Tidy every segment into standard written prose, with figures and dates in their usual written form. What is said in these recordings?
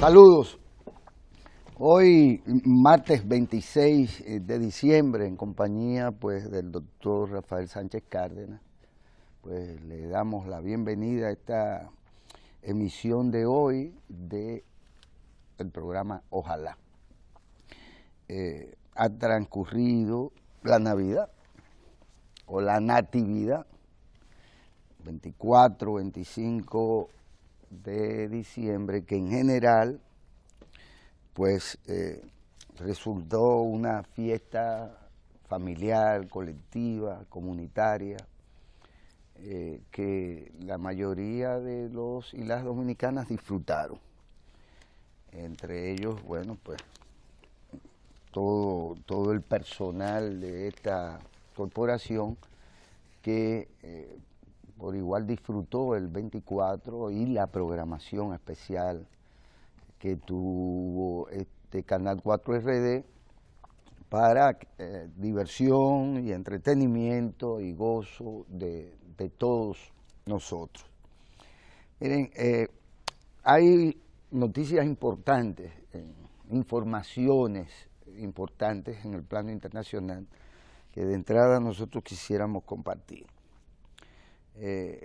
Saludos. Hoy, martes 26 de diciembre, en compañía pues del doctor Rafael Sánchez Cárdenas, pues le damos la bienvenida a esta emisión de hoy del programa Ojalá. Ha transcurrido la Navidad o la Natividad, 24, 25 de diciembre, que en general pues resultó una fiesta familiar, colectiva, comunitaria, que la mayoría de los y las dominicanas disfrutaron. Entre ellos, bueno, pues todo el personal de esta corporación que por igual disfrutó el 24 y la programación especial que tuvo este Canal 4 RD para diversión y entretenimiento y gozo de todos nosotros. Miren, hay noticias importantes, informaciones importantes en el plano internacional que de entrada nosotros quisiéramos compartir.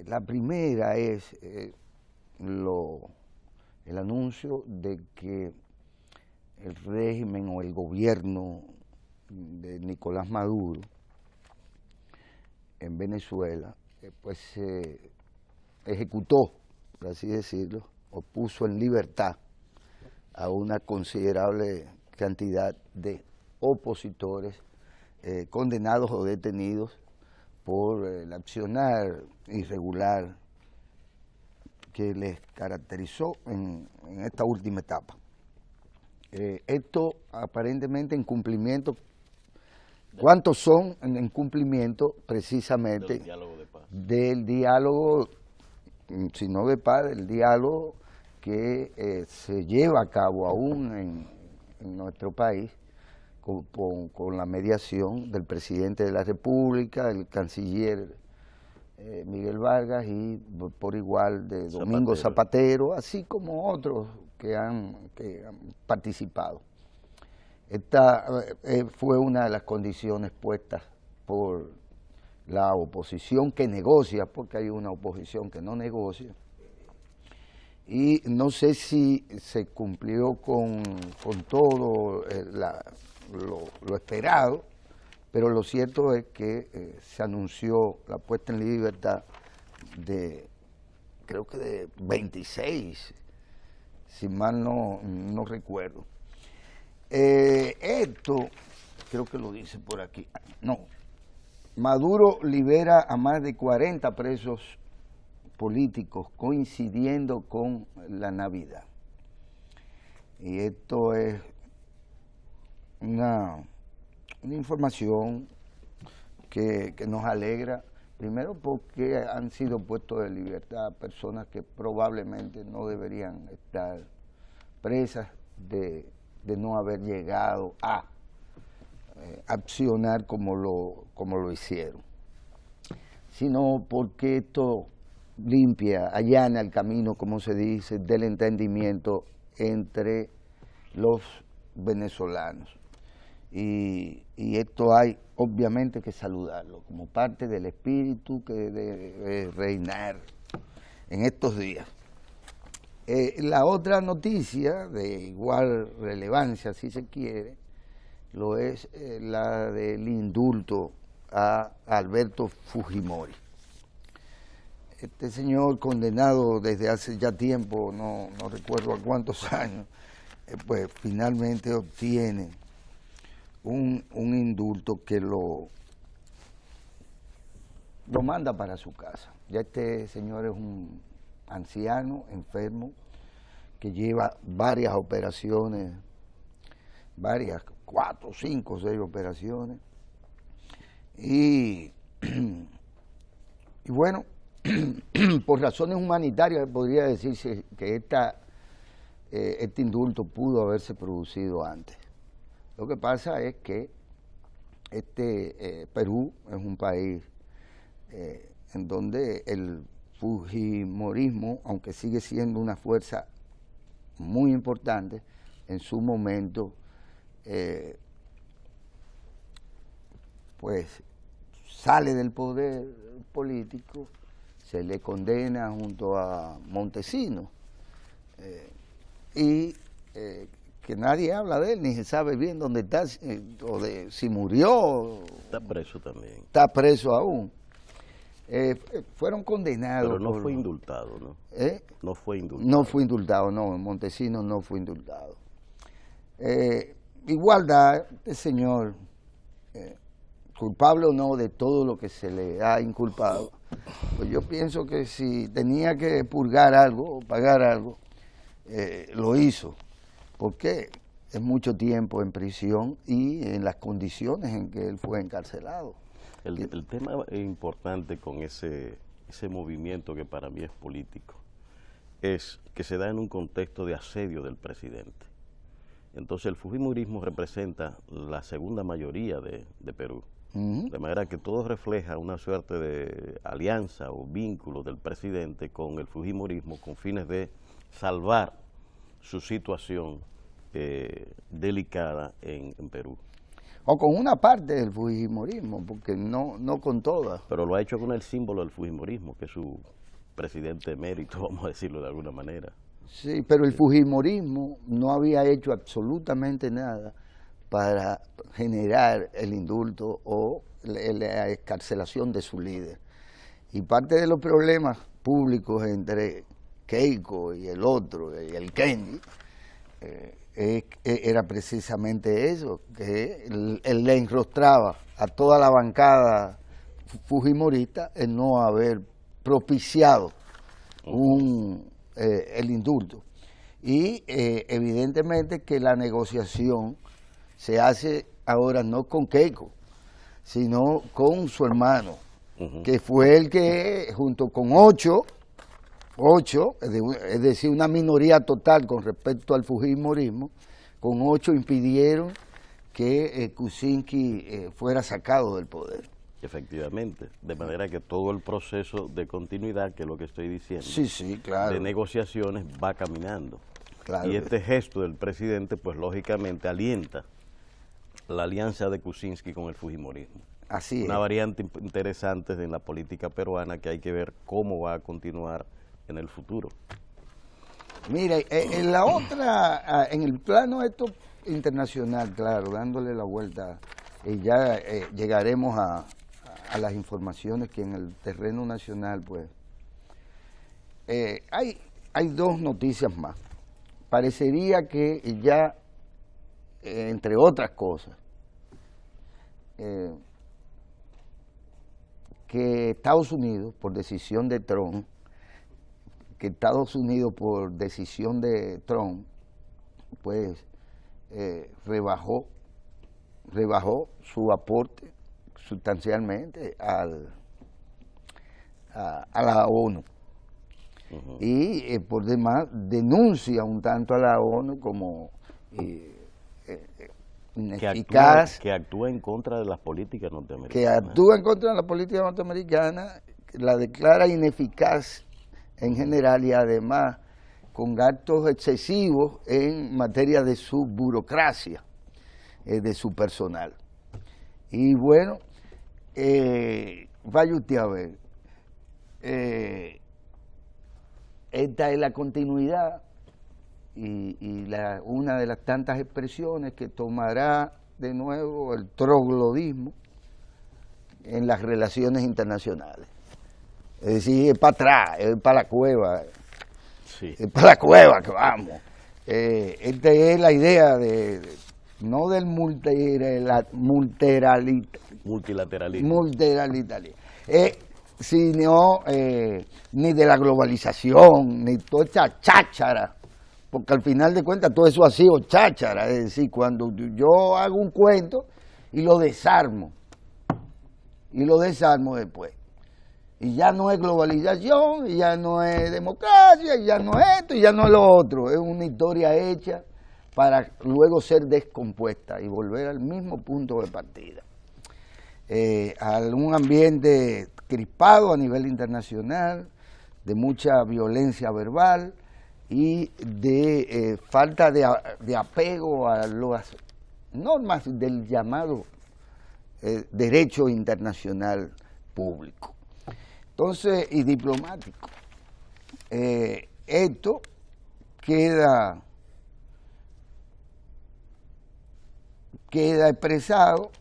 La primera es el anuncio de que el régimen o el gobierno de Nicolás Maduro en Venezuela pues ejecutó, por así decirlo, o puso en libertad a una considerable cantidad de opositores condenados o detenidos por el accionar irregular que les caracterizó en esta última etapa. Esto aparentemente en cumplimiento, ¿cuántos son en cumplimiento precisamente del diálogo de paz? Del diálogo, si no de paz, del diálogo que se lleva a cabo aún en nuestro país con la mediación del presidente de la República, el canciller Miguel Vargas y por igual de Domingo Zapatero, así como otros que han participado. Esta fue una de las condiciones puestas por la oposición que negocia, porque hay una oposición que no negocia, y no sé si se cumplió con todo lo esperado, pero lo cierto es que se anunció la puesta en libertad de, creo que de 26, si mal no recuerdo. Esto, creo que lo dice por aquí, no, Maduro libera a más de 40 presos políticos coincidiendo con la Navidad. Y esto es una información que nos alegra, primero porque han sido puestos de libertad personas que probablemente no deberían estar presas de no haber llegado a accionar como lo hicieron, sino porque esto limpia, allana el camino, como se dice, del entendimiento entre los venezolanos. Y esto hay obviamente que saludarlo como parte del espíritu que debe reinar en estos días. La otra noticia de igual relevancia, si se quiere, lo es la del indulto a Alberto Fujimori. Este señor condenado desde hace ya tiempo, no recuerdo a cuántos años, pues finalmente obtiene un indulto que lo manda para su casa. Ya este señor es un anciano, enfermo, que lleva varias operaciones, 4, 5, 6 operaciones, y bueno, por razones humanitarias podría decirse que este indulto pudo haberse producido antes. Lo que pasa es que Perú es un país en donde el fujimorismo, aunque sigue siendo una fuerza muy importante. En su momento, pues sale del poder político, se le condena junto a Montesinos, y que nadie habla de él, ni se sabe bien dónde está, o de si murió. Está preso también. Está preso aún. Fueron condenados. Pero no fue indultado, ¿no? No fue indultado. No fue indultado, no, Montesinos no fue indultado. Igualdad, este señor, culpable o no de todo lo que se le ha inculpado, pues yo pienso que si tenía que purgar algo o pagar algo, lo hizo, porque es mucho tiempo en prisión y en las condiciones en que él fue encarcelado. El tema importante con ese movimiento, que para mí es político, es que se da en un contexto de asedio del presidente. Entonces el fujimorismo representa la segunda mayoría de Perú, de manera que todo refleja una suerte de alianza o vínculo del presidente con el fujimorismo con fines de salvar su situación delicada en Perú. O con una parte del fujimorismo, porque no con todas. Pero lo ha hecho con el símbolo del fujimorismo, que es su presidente emérito, vamos a decirlo de alguna manera. Sí, pero el fujimorismo no había hecho absolutamente nada para generar el indulto o la excarcelación de su líder. Y parte de los problemas públicos entre Keiko y el otro, y el Kennedy, era precisamente eso, que él le enrostraba a toda la bancada fujimorista el no haber propiciado el indulto. Y evidentemente que la negociación se hace ahora no con Keiko, sino con su hermano, que fue el que junto con ocho, es decir, una minoría total con respecto al fujimorismo, con 8 impidieron que Kuczynski fuera sacado del poder. Efectivamente, de manera que todo el proceso de continuidad, que es lo que estoy diciendo, sí, claro, de negociaciones va caminando. Claro. Y este gesto del presidente, pues lógicamente alienta la alianza de Kuczynski con el fujimorismo. Así es. Una variante interesante en la política peruana que hay que ver cómo va a continuar en el futuro. Mire, en la otra, en el plano esto internacional, claro, dándole la vuelta, ya llegaremos a las informaciones que en el terreno nacional, pues, hay 2 noticias más. Parecería que ya, entre otras cosas, que Estados Unidos, por decisión de Trump, pues rebajó su aporte sustancialmente a la ONU. Y por demás denuncia un tanto a la ONU como ineficaz. Que actúa en contra de las políticas norteamericanas. Que actúa en contra de la política norteamericana, la declara ineficaz en general y además con gastos excesivos en materia de su burocracia, de su personal. Y bueno, vaya usted a ver, esta es la continuidad y una de las tantas expresiones que tomará de nuevo el troglodismo en las relaciones internacionales. Es decir, es para atrás, es para la cueva. Sí. Es para la cueva que vamos. Esta es la idea no del multilateralismo, sino ni de la globalización, ni toda esta cháchara, porque al final de cuentas todo eso ha sido cháchara. Es decir, cuando yo hago un cuento y lo desarmo después. Y ya no es globalización, y ya no es democracia, y ya no es esto, y ya no es lo otro. Es una historia hecha para luego ser descompuesta y volver al mismo punto de partida. A un ambiente crispado a nivel internacional, de mucha violencia verbal, y de falta de apego a las normas del llamado derecho internacional público. Entonces, y diplomático. Esto queda expresado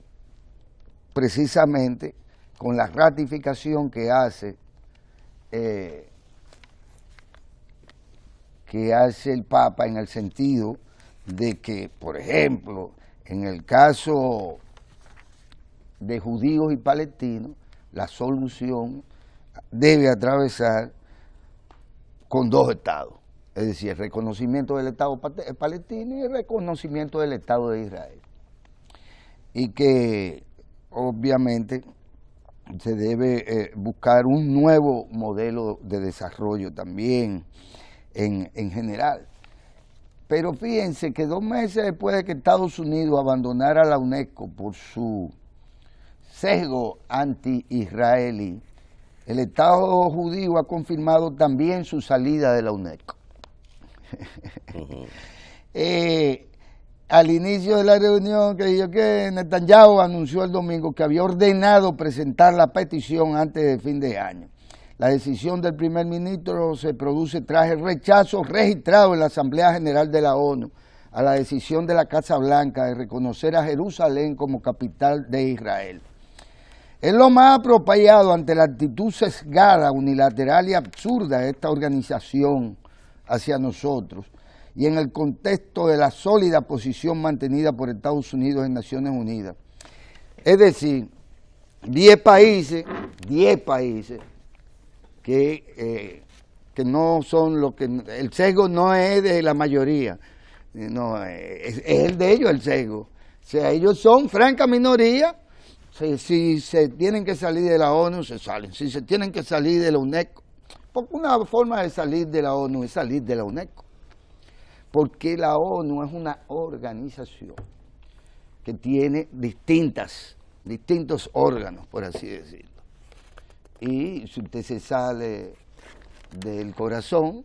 precisamente con la ratificación que hace el Papa, en el sentido de que, por ejemplo, en el caso de judíos y palestinos, la solución debe atravesar con dos estados, es decir, el reconocimiento del Estado palestino y el reconocimiento del Estado de Israel. Y que obviamente se debe buscar un nuevo modelo de desarrollo también en general. Pero fíjense que 2 meses después de que Estados Unidos abandonara la UNESCO por su sesgo anti-israelí, el Estado judío ha confirmado también su salida de la UNESCO. Al inicio de la reunión, Netanyahu anunció el domingo que había ordenado presentar la petición antes del fin de año. La decisión del primer ministro se produce tras el rechazo registrado en la Asamblea General de la ONU a la decisión de la Casa Blanca de reconocer a Jerusalén como capital de Israel. Es lo más apropiado ante la actitud sesgada, unilateral y absurda de esta organización hacia nosotros y en el contexto de la sólida posición mantenida por Estados Unidos en Naciones Unidas. Es decir, 10 países que no son lo que... El sesgo no es de la mayoría, no, es el de ellos el sesgo. O sea, ellos son franca minoría. Si se tienen que salir de la ONU, se salen. Si se tienen que salir de la UNESCO, porque una forma de salir de la ONU es salir de la UNESCO. Porque la ONU es una organización que tiene distintos órganos, por así decirlo. Y si usted se sale del corazón,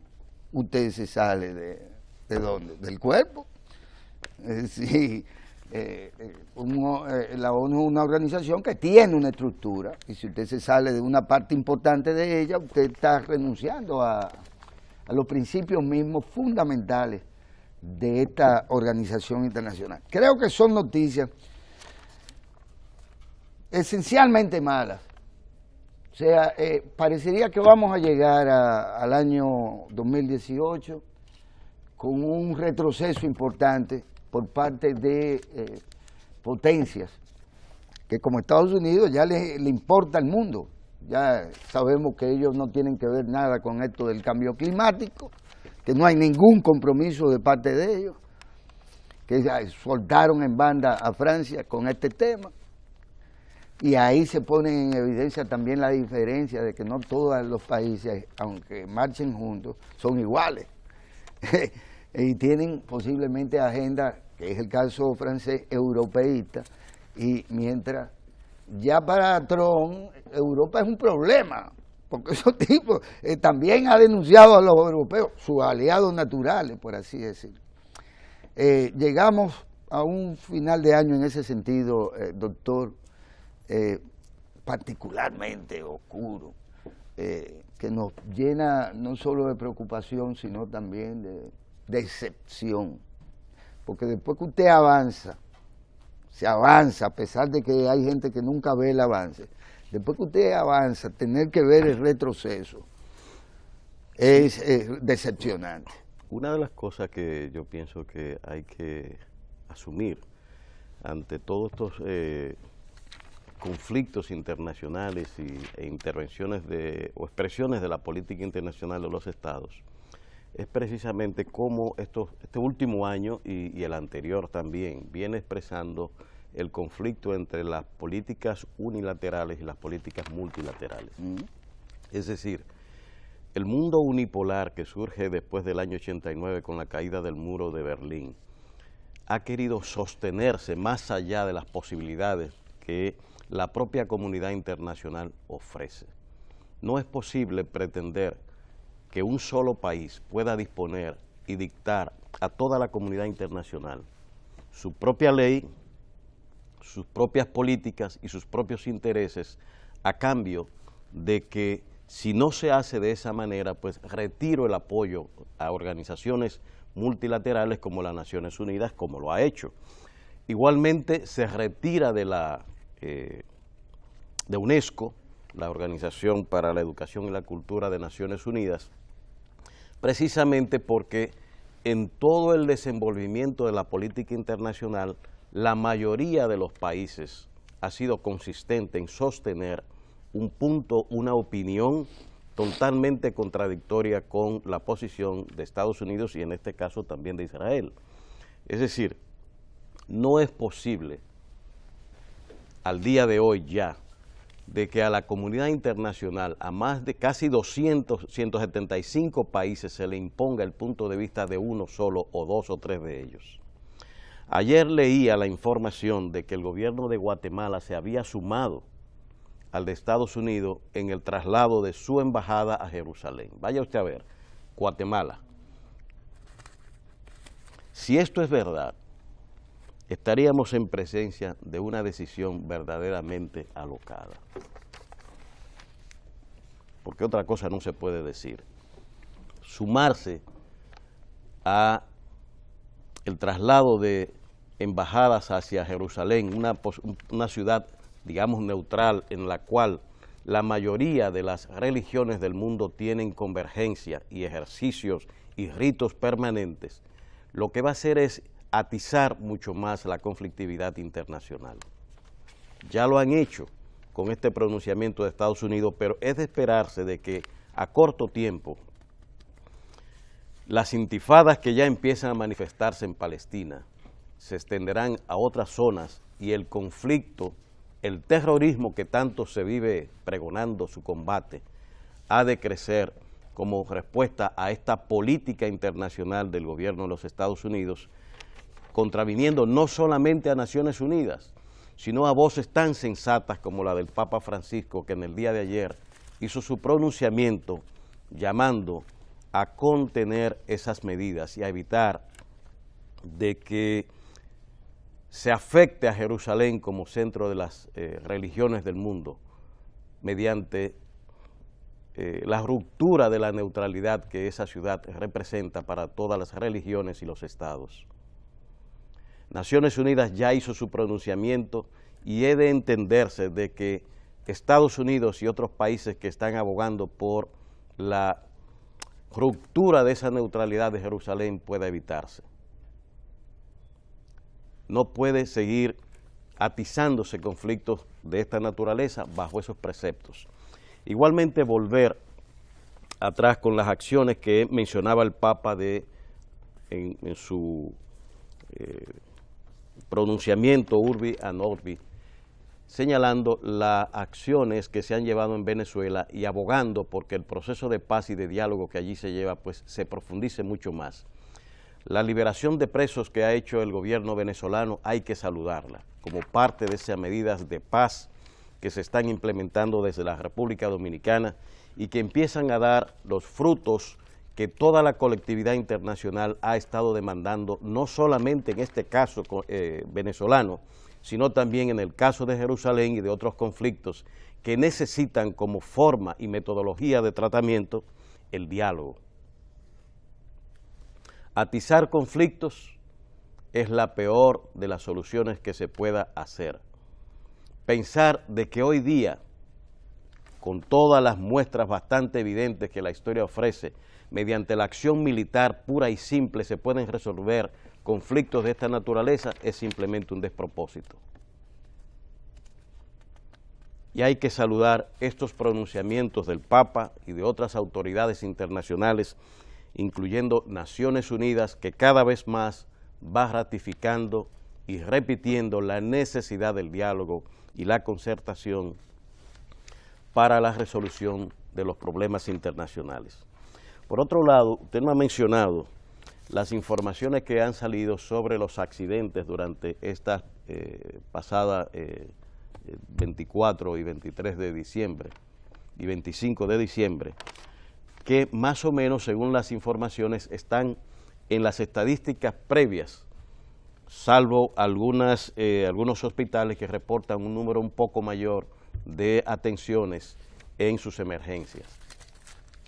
usted se sale ¿de dónde? Del cuerpo. Es decir, la ONU es una organización que tiene una estructura, y si usted se sale de una parte importante de ella, usted está renunciando a los principios mismos fundamentales de esta organización internacional. Creo que son noticias esencialmente malas. O sea, parecería que vamos a llegar al año 2018 con un retroceso importante por parte de potencias que, como Estados Unidos, ya le importa al mundo. Ya sabemos que ellos no tienen que ver nada con esto del cambio climático, que no hay ningún compromiso de parte de ellos, que soltaron en banda a Francia con este tema. Y ahí se pone en evidencia también la diferencia de que no todos los países, aunque marchen juntos, son iguales. Y tienen posiblemente agendas, que es el caso francés, europeísta, y mientras ya para Trump Europa es un problema, porque esos tipos también ha denunciado a los europeos, sus aliados naturales, por así decirlo. Llegamos a un final de año en ese sentido, doctor, particularmente oscuro, que nos llena no solo de preocupación, sino también de decepción, porque después que usted avanza, se avanza, a pesar de que hay gente que nunca ve el avance, después que usted avanza, tener que ver el retroceso es decepcionante. Una de las cosas que yo pienso que hay que asumir ante todos estos conflictos internacionales e intervenciones o expresiones de la política internacional de los estados, es precisamente cómo este último año y el anterior también viene expresando el conflicto entre las políticas unilaterales y las políticas multilaterales. Es decir, el mundo unipolar que surge después del año 89 con la caída del muro de Berlín ha querido sostenerse más allá de las posibilidades que la propia comunidad internacional ofrece. No es posible pretender que un solo país pueda disponer y dictar a toda la comunidad internacional su propia ley, sus propias políticas y sus propios intereses, a cambio de que si no se hace de esa manera, pues retiro el apoyo a organizaciones multilaterales como las Naciones Unidas, como lo ha hecho. Igualmente se retira de UNESCO, la Organización para la Educación y la Cultura de Naciones Unidas, precisamente porque en todo el desenvolvimiento de la política internacional, la mayoría de los países ha sido consistente en sostener un punto, una opinión totalmente contradictoria con la posición de Estados Unidos y en este caso también de Israel. Es decir, no es posible al día de hoy ya de que a la comunidad internacional, a más de casi 175 países se le imponga el punto de vista de uno solo o dos o tres de ellos. Ayer leía la información de que el gobierno de Guatemala se había sumado al de Estados Unidos en el traslado de su embajada a Jerusalén. Vaya usted a ver, Guatemala. Si esto es verdad, estaríamos en presencia de una decisión verdaderamente alocada. Porque otra cosa no se puede decir. Sumarse a el traslado de embajadas hacia Jerusalén, una ciudad, digamos, neutral, en la cual la mayoría de las religiones del mundo tienen convergencia y ejercicios y ritos permanentes, lo que va a hacer es atizar mucho más la conflictividad internacional. Ya lo han hecho con este pronunciamiento de Estados Unidos, pero es de esperarse de que a corto tiempo las intifadas que ya empiezan a manifestarse en Palestina se extenderán a otras zonas y el conflicto, el terrorismo que tanto se vive pregonando su combate, ha de crecer como respuesta a esta política internacional del gobierno de los Estados Unidos, contraviniendo no solamente a Naciones Unidas, sino a voces tan sensatas como la del Papa Francisco, que en el día de ayer hizo su pronunciamiento llamando a contener esas medidas y a evitar de que se afecte a Jerusalén como centro de las religiones del mundo mediante la ruptura de la neutralidad que esa ciudad representa para todas las religiones y los estados. Naciones Unidas ya hizo su pronunciamiento y he de entenderse de que Estados Unidos y otros países que están abogando por la ruptura de esa neutralidad de Jerusalén pueda evitarse. No puede seguir atizándose conflictos de esta naturaleza bajo esos preceptos. Igualmente volver atrás con las acciones que mencionaba el Papa en su pronunciamiento Urbi et Orbi, señalando las acciones que se han llevado en Venezuela y abogando porque el proceso de paz y de diálogo que allí se lleva pues se profundice mucho más. La liberación de presos que ha hecho el gobierno venezolano hay que saludarla como parte de esas medidas de paz que se están implementando desde la República Dominicana y que empiezan a dar los frutos que toda la colectividad internacional ha estado demandando, no solamente en este caso venezolano, sino también en el caso de Jerusalén y de otros conflictos que necesitan como forma y metodología de tratamiento el diálogo. Atizar conflictos es la peor de las soluciones que se pueda hacer. Pensar de que hoy día, con todas las muestras bastante evidentes que la historia ofrece, mediante la acción militar pura y simple se pueden resolver conflictos de esta naturaleza, es simplemente un despropósito. Y hay que saludar estos pronunciamientos del Papa y de otras autoridades internacionales, incluyendo Naciones Unidas, que cada vez más va ratificando y repitiendo la necesidad del diálogo y la concertación para la resolución de los problemas internacionales. Por otro lado, usted me ha mencionado las informaciones que han salido sobre los accidentes durante esta pasada 24 y 23 de diciembre y 25 de diciembre, que más o menos, según las informaciones, están en las estadísticas previas, salvo algunos hospitales que reportan un número un poco mayor de atenciones en sus emergencias.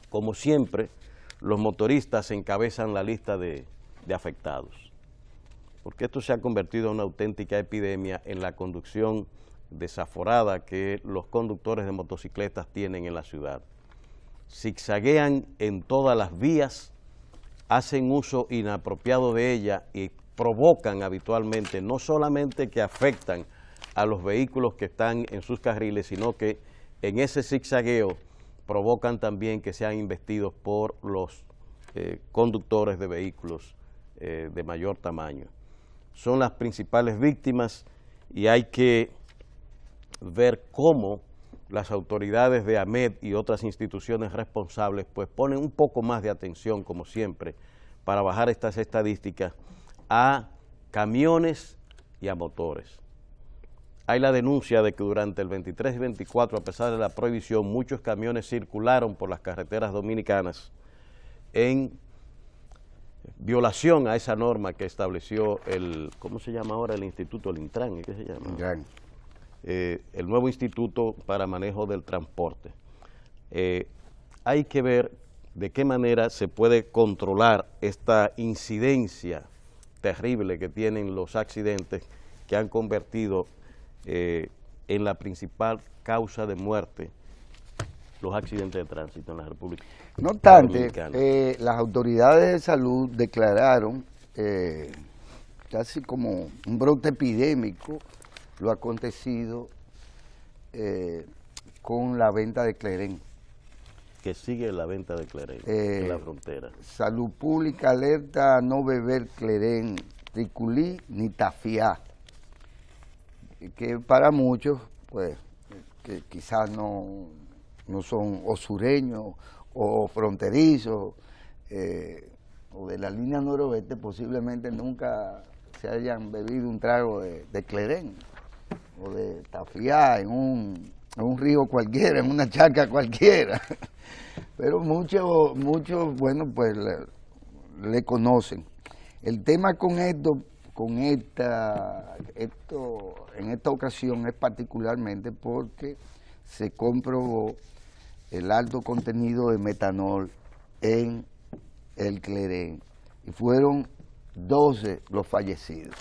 Como siempre, los motoristas encabezan la lista de afectados, porque esto se ha convertido en una auténtica epidemia en la conducción desaforada que los conductores de motocicletas tienen en la ciudad. Zigzaguean en todas las vías, hacen uso inapropiado de ella y provocan habitualmente, no solamente que afectan a los vehículos que están en sus carriles, sino que en ese zigzagueo provocan también que sean embestidos por los conductores de vehículos de mayor tamaño. Son las principales víctimas y hay que ver cómo las autoridades de AMED y otras instituciones responsables pues ponen un poco más de atención, como siempre, para bajar estas estadísticas a camiones y a motores. Hay la denuncia de que durante el 23 y 24, a pesar de la prohibición, muchos camiones circularon por las carreteras dominicanas en violación a esa norma que estableció ¿cómo se llama ahora el instituto? El Intran, ¿qué se llama? Intran. El nuevo Instituto para Manejo del Transporte. Hay que ver de qué manera se puede controlar esta incidencia terrible que tienen los accidentes que han convertido en la principal causa de muerte los accidentes de tránsito en la República Dominicana. No obstante, las autoridades de salud declararon casi como un brote epidémico lo acontecido con la venta de Cleren. Que sigue la venta de Cleren en la frontera. Salud Pública alerta a no beber Cleren, Triculí ni Tafiá, que para muchos, pues, que quizás no son o sureños o fronterizos o de la línea noroeste, posiblemente nunca se hayan bebido un trago de Cleren o de Tafiá en un río cualquiera, en una charca cualquiera, pero muchos, bueno, pues le conocen. El tema con en esta ocasión es particularmente porque se comprobó el alto contenido de metanol en el Cleren y fueron 12 los fallecidos.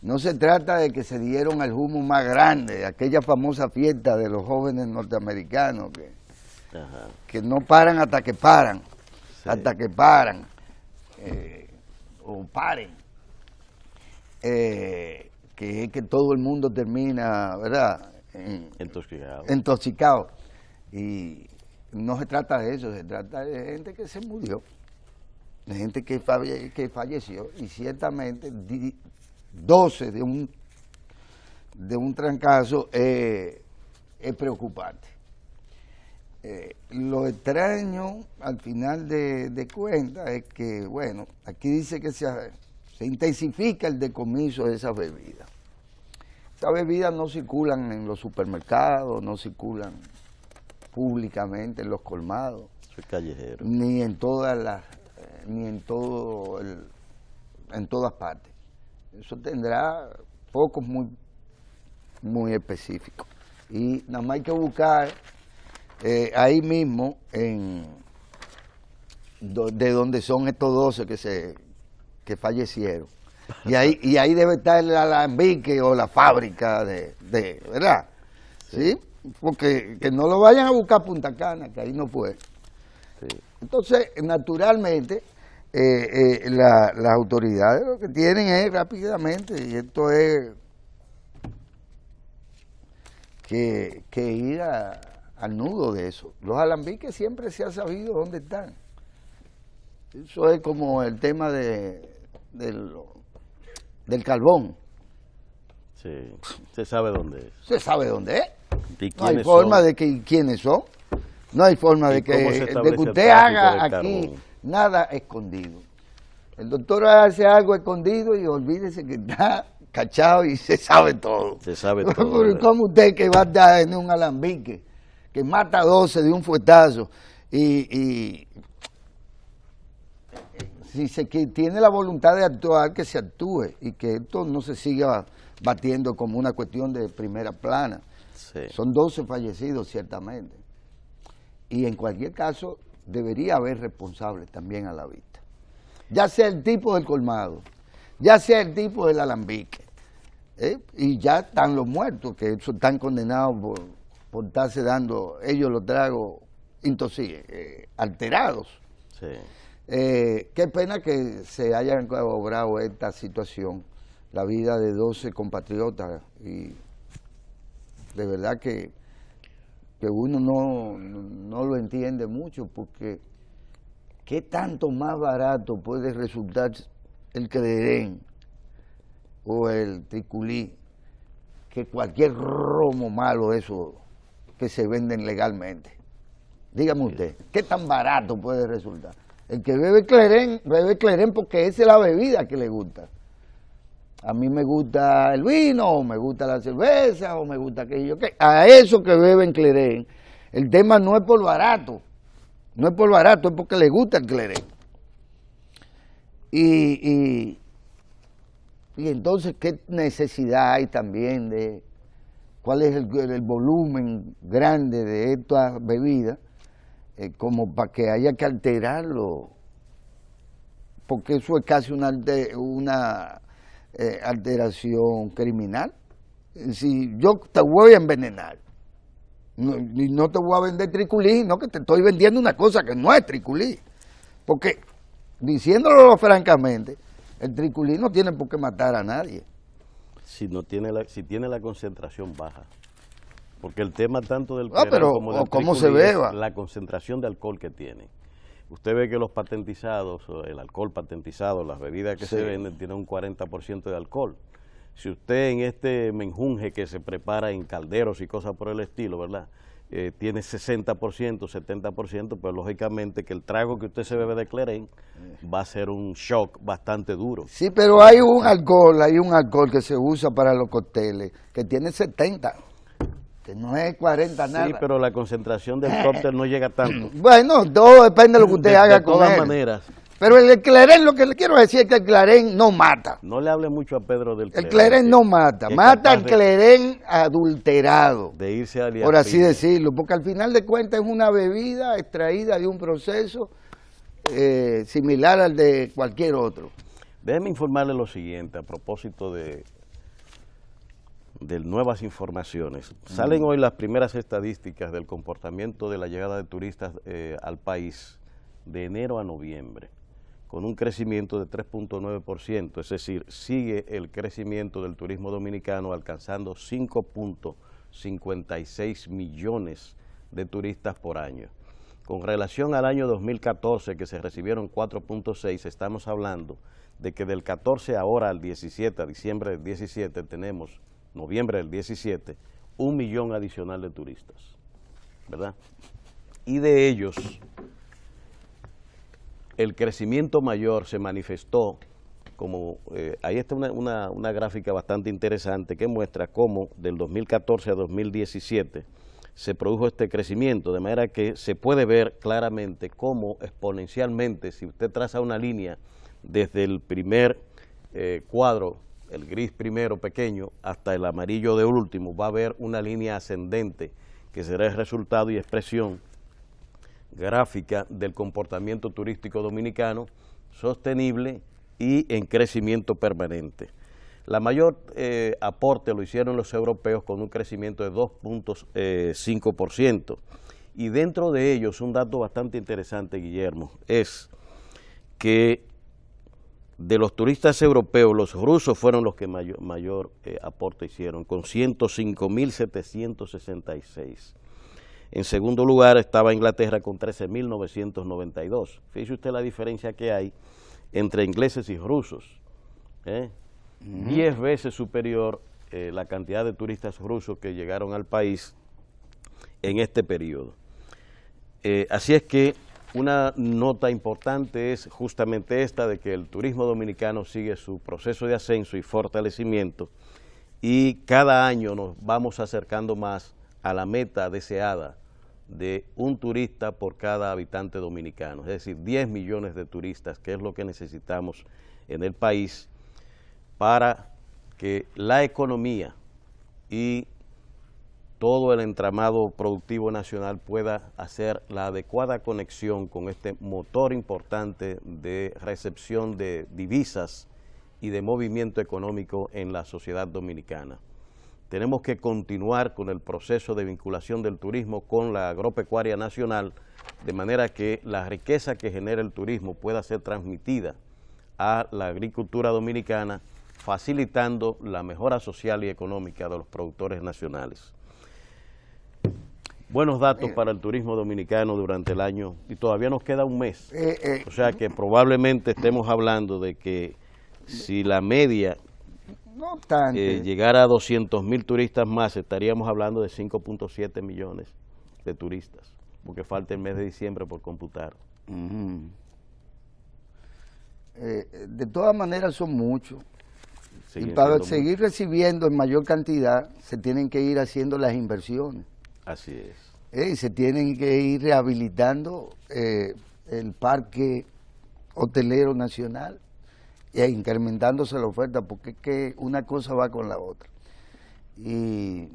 No se trata de que se dieron al humo más grande, aquella famosa fiesta de los jóvenes norteamericanos que no paran hasta que paran, sí. Hasta que paran o paren, que es que todo el mundo termina, ¿verdad? Intoxicado. Y no se trata de eso, se trata de gente que se murió, de gente que falleció, y ciertamente 12 de un trancazo es preocupante. Lo extraño al final de cuentas es que, bueno, aquí dice que se intensifica el decomiso de esas bebidas. Esas bebidas no circulan en los supermercados, no circulan públicamente en los colmados, callejero, ni en todas partes. Eso tendrá focos muy específicos. Y nada más hay que buscar ahí mismo, de donde son estos 12 que fallecieron. Y ahí debe estar el alambique o la fábrica de ¿verdad? ¿Sí? Porque que no lo vayan a buscar a Punta Cana, que ahí no fue. Sí. Entonces, naturalmente, las autoridades lo que tienen es rápidamente, y esto es que ir al nudo de eso. Los alambiques siempre se ha sabido dónde están. Eso es como el tema del carbón. Sí, se sabe dónde es. Se sabe dónde es. No hay forma de que quiénes son. No hay forma de que usted haga aquí nada escondido. El doctor hace algo escondido y olvídese que está cachado y se sabe todo. Se sabe todo. ¿Cómo usted que va a estar en un alambique, que mata a 12 de un fuetazo Y si se tiene la voluntad de actuar, que se actúe y que esto no se siga batiendo como una cuestión de primera plana. Sí. Son 12 fallecidos ciertamente. Y en cualquier caso debería haber responsables también a la vista. Ya sea el tipo del colmado, ya sea el tipo del alambique, y ya están los muertos, que eso están condenados por estarse dando ellos los tragos alterados. Sí. Qué pena que se haya obrado esta situación, la vida de 12 compatriotas, y de verdad que uno no lo entiende mucho, porque ¿qué tanto más barato puede resultar el Clerén o el Triculí que cualquier romo malo eso que se venden legalmente? Dígame usted, ¿qué tan barato puede resultar? El que bebe Clerén porque esa es la bebida que le gusta. A mí me gusta el vino, o me gusta la cerveza, o me gusta aquello. A eso que beben Clerén, el tema no es por barato, no es por barato, es porque le gusta el Clerén. Y entonces, ¿qué necesidad hay también de cuál es el volumen grande de esta bebida? Como para que haya que alterarlo, porque eso es casi una alteración criminal. Si yo te voy a envenenar, y no te voy a vender Triculí, no, que te estoy vendiendo una cosa que no es Triculí, porque diciéndolo francamente, el Triculí no tiene por qué matar a nadie. Si tiene la concentración baja. Porque el tema tanto del pero como del cómo se Triculí beba, es la concentración de alcohol que tiene. Usted ve que los patentizados, el alcohol patentizado, las bebidas que se venden, tienen un 40% de alcohol. Si usted en este menjunje que se prepara en calderos y cosas por el estilo, ¿verdad?, tiene 60%, 70%, pues lógicamente que el trago que usted se bebe de Clerén va a ser un shock bastante duro. Sí, pero hay un alcohol que se usa para los cócteles que tiene 70%. Que no es 40 nada. Sí, pero la concentración del cóctel no llega tanto. Bueno, todo depende de lo que usted haga con él. De todas maneras. Pero el Clerén, lo que le quiero decir es que el Clerén no mata. No le hable mucho a Pedro del Clerén. El Clerén no mata, mata el Clerén adulterado. De irse a por así decirlo, porque al final de cuentas es una bebida extraída de un proceso similar al de cualquier otro. Déjeme informarle lo siguiente a propósito de nuevas informaciones. Salen hoy las primeras estadísticas del comportamiento de la llegada de turistas al país de enero a noviembre, con un crecimiento de 3.9%, es decir, sigue el crecimiento del turismo dominicano alcanzando 5.56 millones de turistas por año. Con relación al año 2014, que se recibieron 4.6, estamos hablando de que del 14 ahora al 17, a diciembre del 17, tenemos noviembre del 17, 1 millón adicional de turistas, ¿verdad? Y de ellos, el crecimiento mayor se manifestó como, ahí está una gráfica bastante interesante que muestra cómo del 2014 a 2017 se produjo este crecimiento, de manera que se puede ver claramente cómo exponencialmente, si usted traza una línea desde el primer cuadro, el gris primero pequeño, hasta el amarillo de último, va a haber una línea ascendente que será el resultado y expresión gráfica del comportamiento turístico dominicano sostenible y en crecimiento permanente. La mayor aporte lo hicieron los europeos con un crecimiento de 2.5%. Y dentro de ellos, un dato bastante interesante, Guillermo, es que de los turistas europeos, los rusos fueron los que mayor aporte hicieron, con 105.766. En segundo lugar estaba Inglaterra con 13.992. Fíjese usted la diferencia que hay entre ingleses y rusos. 10 veces superior la cantidad de turistas rusos que llegaron al país en este periodo. Así es que una nota importante es justamente esta de que el turismo dominicano sigue su proceso de ascenso y fortalecimiento y cada año nos vamos acercando más a la meta deseada de un turista por cada habitante dominicano, es decir, 10 millones de turistas, que es lo que necesitamos en el país para que la economía y todo el entramado productivo nacional pueda hacer la adecuada conexión con este motor importante de recepción de divisas y de movimiento económico en la sociedad dominicana. Tenemos que continuar con el proceso de vinculación del turismo con la agropecuaria nacional, de manera que la riqueza que genera el turismo pueda ser transmitida a la agricultura dominicana, facilitando la mejora social y económica de los productores nacionales. Buenos datos para el turismo dominicano durante el año, y todavía nos queda un mes. O sea que probablemente estemos hablando de que si la media llegara a 200.000 turistas más, estaríamos hablando de 5.7 millones de turistas, porque falta el mes de diciembre por computar. De todas maneras son muchos. Y para seguir recibiendo en mayor cantidad, se tienen que ir haciendo las inversiones. Así es. Y se tienen que ir rehabilitando el parque hotelero nacional e incrementándose la oferta, porque es que una cosa va con la otra. Y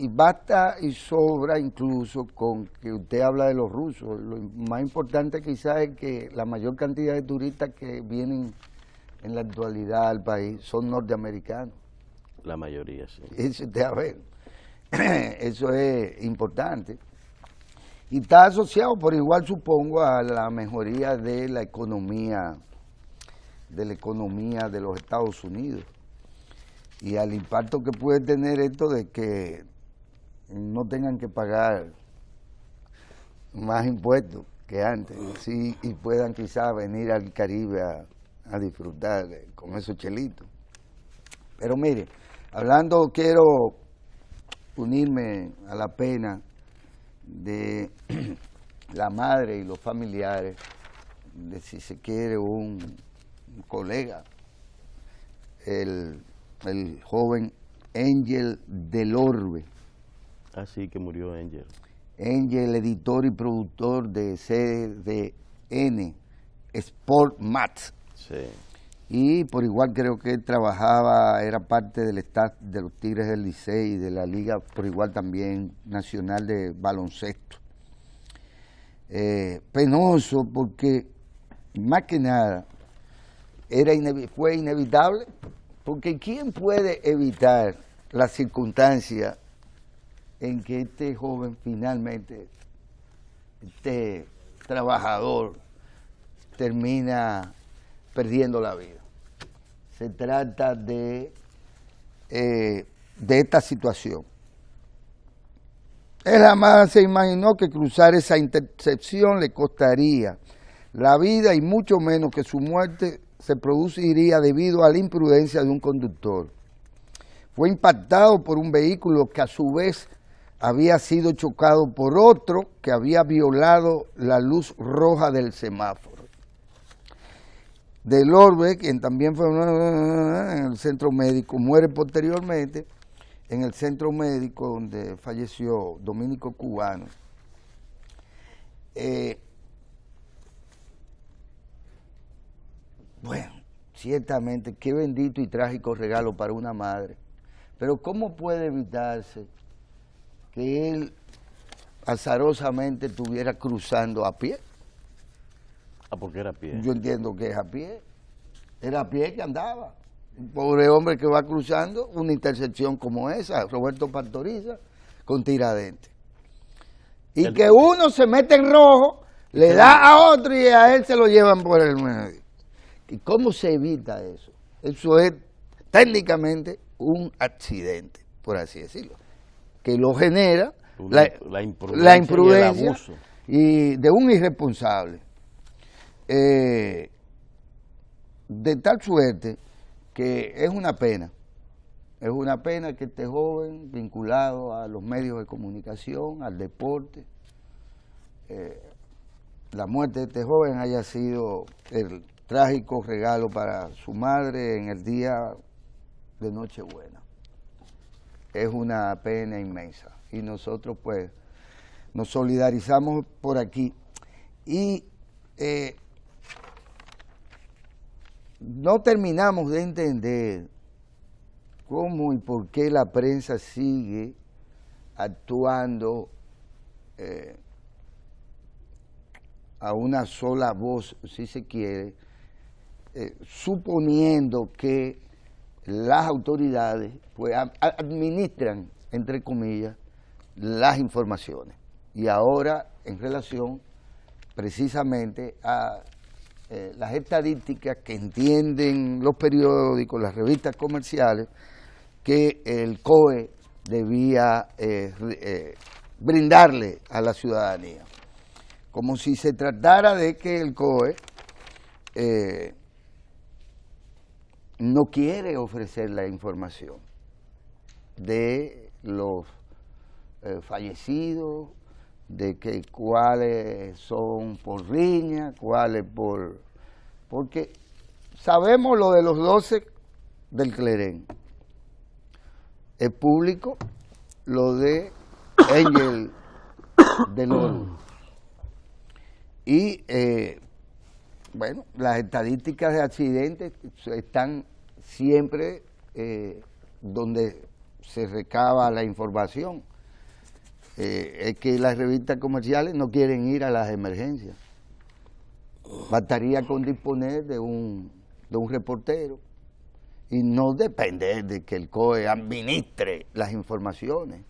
basta y sobra incluso con que usted habla de los rusos. Lo más importante quizás es que la mayor cantidad de turistas que vienen en la actualidad al país son norteamericanos. La mayoría, sí. Eso, a ver, eso es importante. Y está asociado por igual, supongo, a la mejoría de la economía de los Estados Unidos y al impacto que puede tener esto de que no tengan que pagar más impuestos que antes, sí, y puedan quizás venir al Caribe a disfrutar con esos chelitos. Pero mire, quiero unirme a la pena de la madre y los familiares de, si se quiere, un colega, el joven Angel Del Orbe. Así que murió Angel. Angel, editor y productor de CDN Sport Mats. Sí. Y por igual creo que él trabajaba, era parte del staff de los Tigres del Licey y de la Liga, por igual también nacional de baloncesto. Penoso porque, más que nada, fue inevitable, porque ¿quién puede evitar la circunstancia en que este joven finalmente, este trabajador, termina perdiendo la vida? Se trata de esta situación. Él jamás se imaginó que cruzar esa intercepción le costaría la vida y mucho menos que su muerte se produciría debido a la imprudencia de un conductor. Fue impactado por un vehículo que a su vez había sido chocado por otro que había violado la luz roja del semáforo. Del Orbe, quien también fue en el centro médico, muere posteriormente en el centro médico donde falleció, dominico cubano. Bueno, ciertamente, qué bendito y trágico regalo para una madre. Pero ¿cómo puede evitarse que él azarosamente estuviera cruzando a pie? Ah, porque era a pie. Yo entiendo que es a pie. Era a pie que andaba. Un pobre hombre que va cruzando una intersección como esa, Roberto Pastoriza, con Tiradentes. Y que uno se mete en rojo, le da a otro y a él se lo llevan por el medio. ¿Y cómo se evita eso? Eso es técnicamente un accidente, por así decirlo, que lo genera la imprudencia y el abuso. Y de un irresponsable. De tal suerte que es una pena que este joven vinculado a los medios de comunicación, al deporte, la muerte de este joven haya sido el trágico regalo para su madre en el día de Nochebuena. es una pena inmensa. Y nosotros pues nos solidarizamos por aquí. Y no terminamos de entender cómo y por qué la prensa sigue actuando a una sola voz, si se quiere, suponiendo que las autoridades pues administran, entre comillas, las informaciones. Y ahora, en relación precisamente a las estadísticas que entienden los periódicos, las revistas comerciales, que el COE debía brindarle a la ciudadanía. Como si se tratara de que el COE no quiere ofrecer la información de los fallecidos, de que cuáles son por riña, cuáles porque sabemos lo de los 12 del Clerén, es público lo de Angel del Oro. Y bueno, las estadísticas de accidentes están siempre donde se recaba la información. Es que las revistas comerciales no quieren ir a las emergencias. Bastaría con disponer de un reportero y no depender de que el COE administre las informaciones,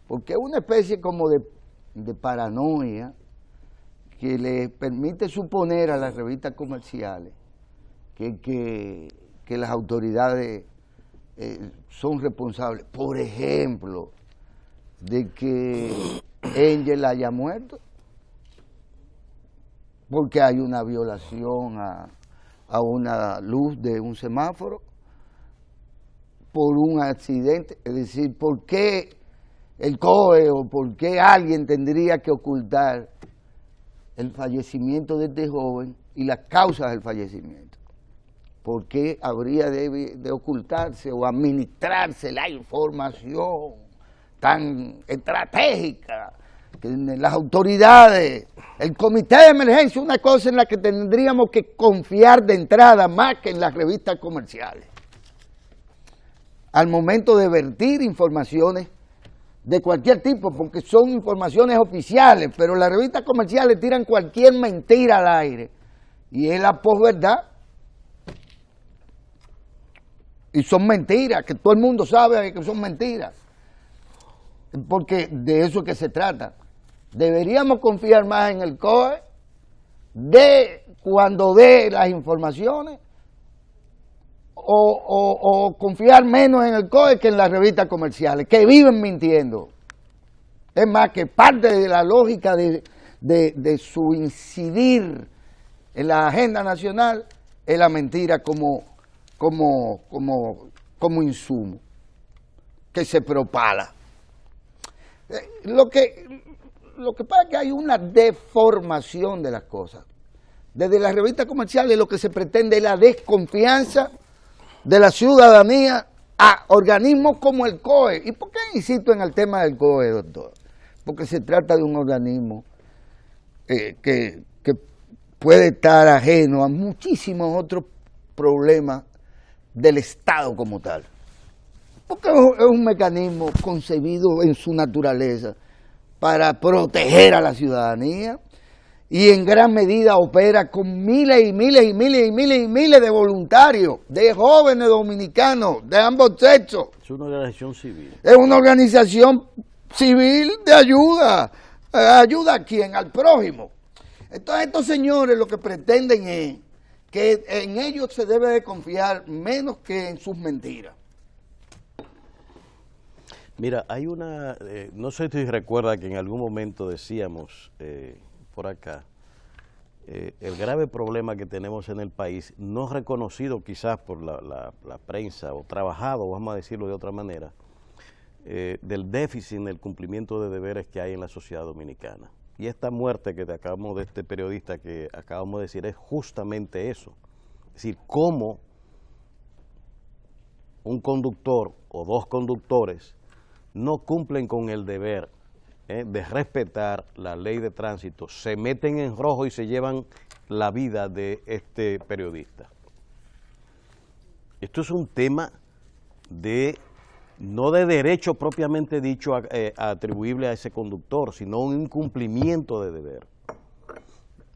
porque es una especie como de paranoia que le permite suponer a las revistas comerciales que las autoridades son responsables, por ejemplo, de que Angel haya muerto porque hay una violación a una luz de un semáforo, por un accidente. Es decir, ¿por qué el COE o por qué alguien tendría que ocultar el fallecimiento de este joven y las causas del fallecimiento? ¿Por qué habría de ocultarse o administrarse la información tan estratégica que las autoridades, el comité de emergencia, una cosa en la que tendríamos que confiar de entrada más que en las revistas comerciales, al momento de vertir informaciones de cualquier tipo, porque son informaciones oficiales, pero las revistas comerciales tiran cualquier mentira al aire y es la posverdad. Y son mentiras, que todo el mundo sabe que son mentiras, porque de eso es que se trata. Deberíamos confiar más en el COE cuando dé las informaciones, o confiar menos en el COE que en las revistas comerciales, que viven mintiendo. Es más, que parte de la lógica de su incidir en la agenda nacional es la mentira como insumo que se propala. Lo que pasa es que hay una deformación de las cosas. Desde las revistas comerciales lo que se pretende es la desconfianza de la ciudadanía a organismos como el COE. ¿Y por qué insisto en el tema del COE, doctor? Porque se trata de un organismo que puede estar ajeno a muchísimos otros problemas del Estado como tal. Porque es un mecanismo concebido en su naturaleza para proteger a la ciudadanía y en gran medida opera con miles y miles y miles y miles y miles de voluntarios, de jóvenes dominicanos, de ambos sexos. Es una organización civil. Es una organización civil de ayuda. ¿Ayuda a quién? Al prójimo. Entonces estos señores lo que pretenden es que en ellos se debe de confiar menos que en sus mentiras. Mira, hay una, no sé si recuerda que en algún momento decíamos por acá, el grave problema que tenemos en el país, no reconocido quizás por la prensa o trabajado, vamos a decirlo de otra manera, del déficit en el cumplimiento de deberes que hay en la sociedad dominicana. Y esta muerte que acabamos de este periodista que acabamos de decir es justamente eso. Es decir, cómo un conductor o dos conductores no cumplen con el deber de respetar la ley de tránsito, se meten en rojo y se llevan la vida de este periodista. Esto es un tema no de derecho propiamente dicho atribuible a ese conductor, sino un incumplimiento de deber.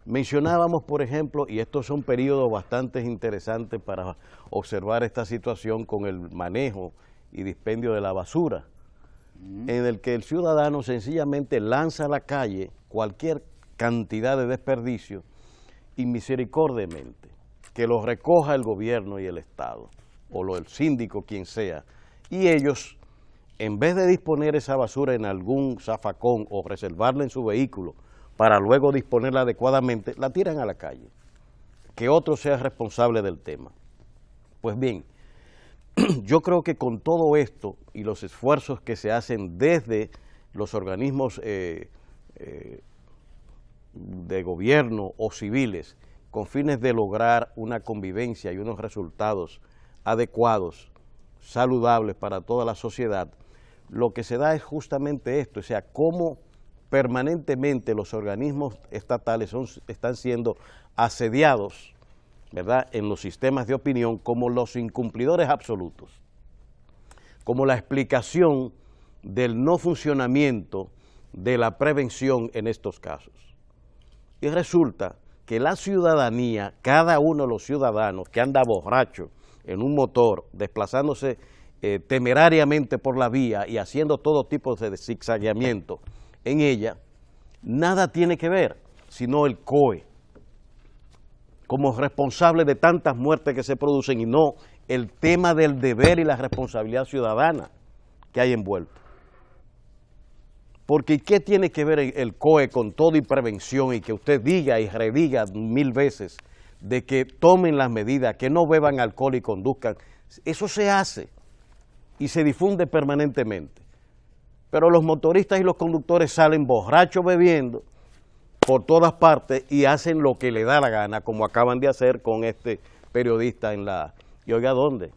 Mencionábamos, por ejemplo, y estos son periodos bastante interesantes para observar esta situación con el manejo y dispendio de la basura, en el que el ciudadano sencillamente lanza a la calle cualquier cantidad de desperdicio y misericordiamente que lo recoja el gobierno y el Estado, o el síndico, quien sea, y ellos, en vez de disponer esa basura en algún zafacón o reservarla en su vehículo para luego disponerla adecuadamente, la tiran a la calle, que otro sea responsable del tema. Pues bien, yo creo que con todo esto y los esfuerzos que se hacen desde los organismos de gobierno o civiles con fines de lograr una convivencia y unos resultados adecuados, saludables para toda la sociedad, lo que se da es justamente esto, o sea, cómo permanentemente los organismos estatales están siendo asediados, ¿verdad?, en los sistemas de opinión como los incumplidores absolutos, como la explicación del no funcionamiento de la prevención en estos casos. Y resulta que la ciudadanía, cada uno de los ciudadanos que anda borracho en un motor, desplazándose temerariamente por la vía y haciendo todo tipo de zigzagueamiento en ella, nada tiene que ver, sino el COE, como responsable de tantas muertes que se producen y no el tema del deber y la responsabilidad ciudadana que hay envuelto. Porque ¿qué tiene que ver el COE con todo y prevención y que usted diga y rediga 1000 veces de que tomen las medidas, que no beban alcohol y conduzcan? Eso se hace y se difunde permanentemente. Pero los motoristas y los conductores salen borrachos bebiendo por todas partes y hacen lo que le da la gana, como acaban de hacer con este periodista ¿y oiga dónde?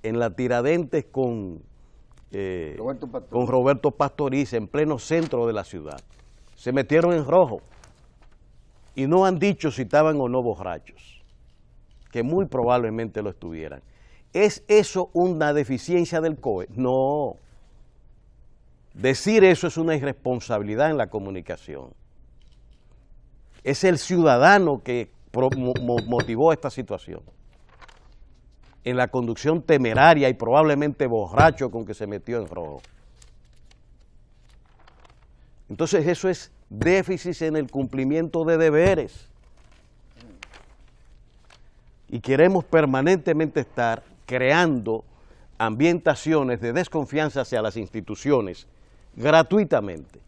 En la Tiradentes con Roberto Pastoriz, en pleno centro de la ciudad. Se metieron en rojo y no han dicho si estaban o no borrachos, que muy probablemente lo estuvieran. ¿Es eso una deficiencia del COE? No. Decir eso es una irresponsabilidad en la comunicación. Es el ciudadano que motivó esta situación en la conducción temeraria y probablemente borracho con que se metió en rojo. Entonces eso es déficit en el cumplimiento de deberes. Y queremos permanentemente estar creando ambientaciones de desconfianza hacia las instituciones gratuitamente,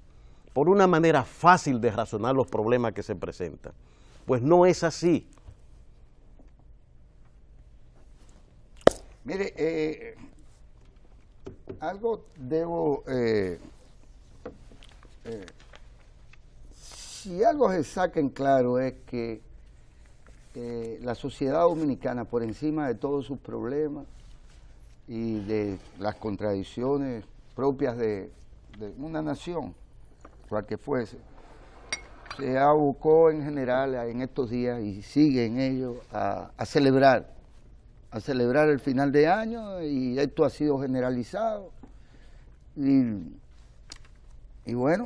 por una manera fácil de razonar los problemas que se presentan. Pues no es así. Mire, algo debo, si algo se saca en claro es que la sociedad dominicana, por encima de todos sus problemas y de las contradicciones propias de una nación, cual que fuese, se abocó en general en estos días y sigue en ello a celebrar el final de año, y esto ha sido generalizado y bueno,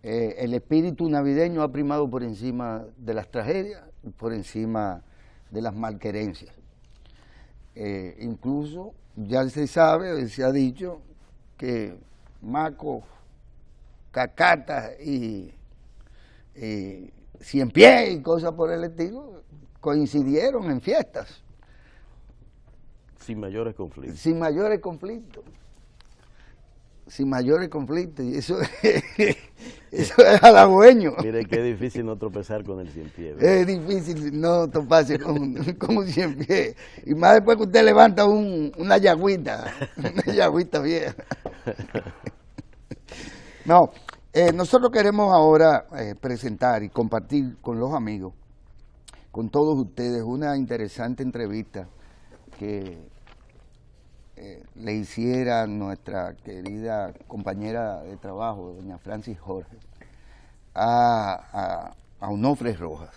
el espíritu navideño ha primado por encima de las tragedias, por encima de las malquerencias. Incluso ya se sabe, se ha dicho que macos, cacatas y ciempiés y cosas por el estilo coincidieron en fiestas. Sin mayores conflictos. Sin mayores conflictos. Sin mayores conflictos. Y eso es halagüeño. Mire que es difícil no tropezar con el ciempié. Es difícil no toparse con un ciempié. Y más después que usted levanta una yagüita vieja. No, nosotros queremos ahora presentar y compartir con los amigos, con todos ustedes, una interesante entrevista que le hiciera nuestra querida compañera de trabajo, doña Francis Jorge, a Onofre Rojas,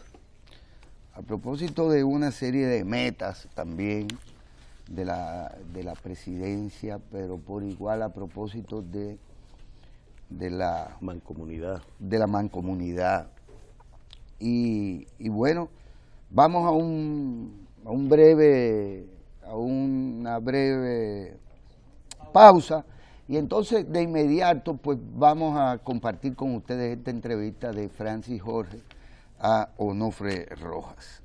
a propósito de una serie de metas también de la presidencia, pero por igual a propósito de la mancomunidad. De la mancomunidad. Y bueno, vamos a una breve pausa, y entonces de inmediato pues vamos a compartir con ustedes esta entrevista de Francis Jorge a Onofre Rojas.